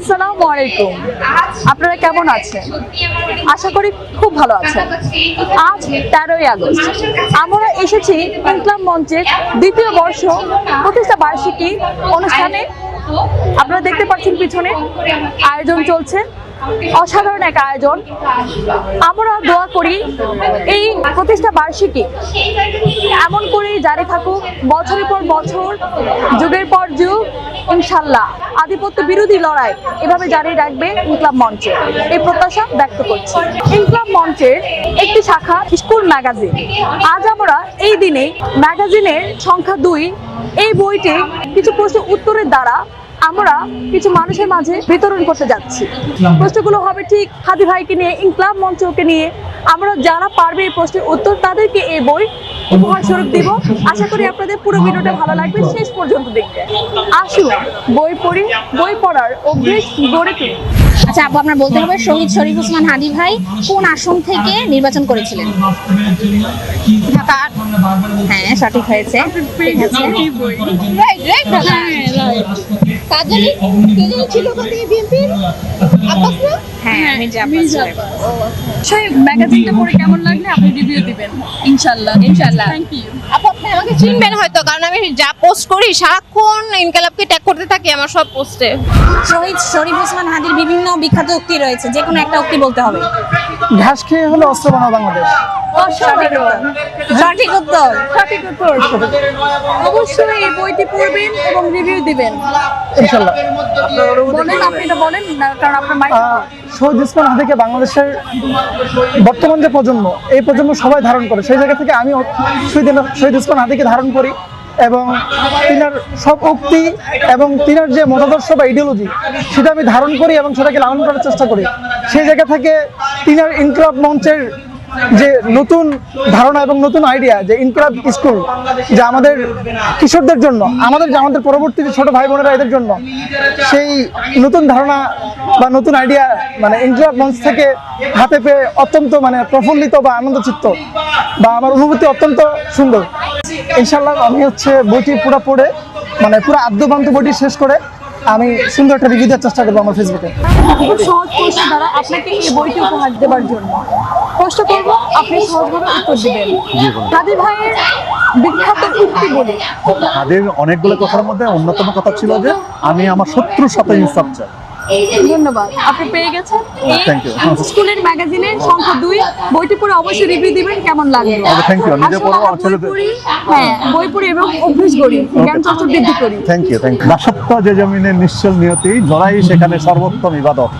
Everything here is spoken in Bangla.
আসসালামু আলাইকুম। আপনারা কেমন আছেন? আশা করি খুব ভালো আছেন। আজ 13ই আগস্ট আমরা এসেছি ইনকলাব মঞ্চের দ্বিতীয় বর্ষ প্রতিষ্ঠা বার্ষিকী অনুষ্ঠানে। আপনারা দেখতে পাচ্ছেন পিছনে আয়োজন চলছে, অসাধারণ এক আয়োজন। আমরা দোয়া করি এই প্রতিষ্ঠা বার্ষিকী এমন করেই জারি থাকুক, বছরের পর বছর, যুগের পর যুগ, ইনশাল্লাহ আধিপত্য বিরোধী লড়াই এভাবে জারি রাখবে ইনকলাব মঞ্চে, এই প্রত্যাশা ব্যক্ত করছি। ইনকলাব মঞ্চের একটি শাখা স্কুল ম্যাগাজিন। আজ আমরা এই দিনে ম্যাগাজিনের সংখ্যা 2 এই বইটি কিছু প্রশ্ন উত্তরের দ্বারা আমরা কিছু মানুষের মাঝে বিতরণ করতে যাচ্ছি। প্রশ্নগুলো হবে ঠিক হাদি ভাইকে নিয়ে, ইনকলাব মঞ্চকে নিয়ে। আমরা যারা পারবে এই প্রশ্নের উত্তর তাদেরকে এই বই উপহার স্বরূপ দিব। আশা করি আপনাদের পুরো ভিডিওটা ভালো লাগবে, শেষ পর্যন্ত দেখবেন। আসুন বই পড়ি, বই পড়ার অভ্যেস গড়ে তুলি। আচ্ছা আপু, আপনার বলতে হবে শহীদ শরীফ ওসমান হাদি ভাই কোন আসন থেকে নির্বাচন করেছিলেন? ঢাকা। হ্যাঁ, সঠিক হয়েছে। সেই ম্যাগাজিনটা পড়ে কেমন লাগলে আপনি রিভিউ দিবেন? ইনশাআল্লাহ। Thank you. আপু আপনি আমাকে চিনবেন হয়তো, কারণ আমি যা পোস্ট করি সারাক্ষণ ইনকালাবকে ট্যাগ করতে থাকি আমার সব পোস্টে। শহীদ শরীফ ওসমান হাদির বিভিন্ন বিখ্যাত উক্তি রয়েছে, যে কোনো একটা উক্তি বলতে হবে। ঘাস খেয়ে হলো অস্ত্র বানাও বাংলাদেশ। সঠিক উত্তর। সঠিক উত্তর। অবশ্যই এই বইটি পড়বেন এবং রিভিউ দিবেন ইনশাআল্লাহ। বলেন, আপনি এটা বলেন না, কারণ আপনার মাইক। শহীদ ওসমান হাদিকে বাংলাদেশের বর্তমান যে প্রজন্ম, এই প্রজন্ম সবাই ধারণ করে। সেই জায়গা থেকে আমি শহীদ ওসমান হাদিকে ধারণ করি এবং তিনার সব উক্তি এবং তিনার যে মতাদর্শ বা ইডিওলজি সেটা আমি ধারণ করি এবং সেটাকে লালন করার চেষ্টা করি। সেই জায়গা থেকে তিনার ইনকলাব মঞ্চের যে নতুন ধারণা এবং নতুন আইডিয়া, যে ইনকলাব স্কুল, যে আমাদের কিশোরদের জন্য, আমাদের পরবর্তী ছোট ভাই বোনেরা এদের জন্য, সেই নতুন ধারণা বা নতুন আইডিয়া মানে ইনকলাব মঞ্চ থেকে হাতে পেয়ে অত্যন্ত প্রফুল্লিত বা আনন্দচিত্ত, বা আমার অনুভূতি অত্যন্ত সুন্দর। ইনশাআল্লাহ আমি বইটি পুরো পড়ে পুরো আদ্যপান্ত বইটি শেষ করে আমি সুন্দর একটা রিভিউ দেওয়ার চেষ্টা করবো আমার ফেসবুকে। খুব সহজ প্রশ্ন দ্বারা আপনাকে এই বইটি উপহার দেওয়ার জন্য কষ্ট করব, আপনি সহজভাবে উত্তর দিবেন। হাদি ভাইয়ের বিখ্যাত উক্তি বলি। তাদের অনেকগুলো কথার মধ্যে অন্যতম কথা ছিল যে আমি আমার শত্রুর সাথে ইনসাফ চাই। ধন্যবাদ, আপনি পেয়ে গেছেন। Thank you. স্কুলের ম্যাগাজিনের সংখ্যা 2 বইটি পড়ে অবশ্যই রিভিউ দিবেন কেমন লাগলো। Thank you. নিজে পড়ো, আমার বই ছেলেদের। পড়ি, হ্যাঁ বই পড়ি এবং অভ্যাস করি, জ্ঞান চর্চা বৃদ্ধি করি। Thank you. দাসত্ব যে জমিনের নিশ্চল নিয়তি, জড়াই সেখানে সর্বোত্তম ইবাদত।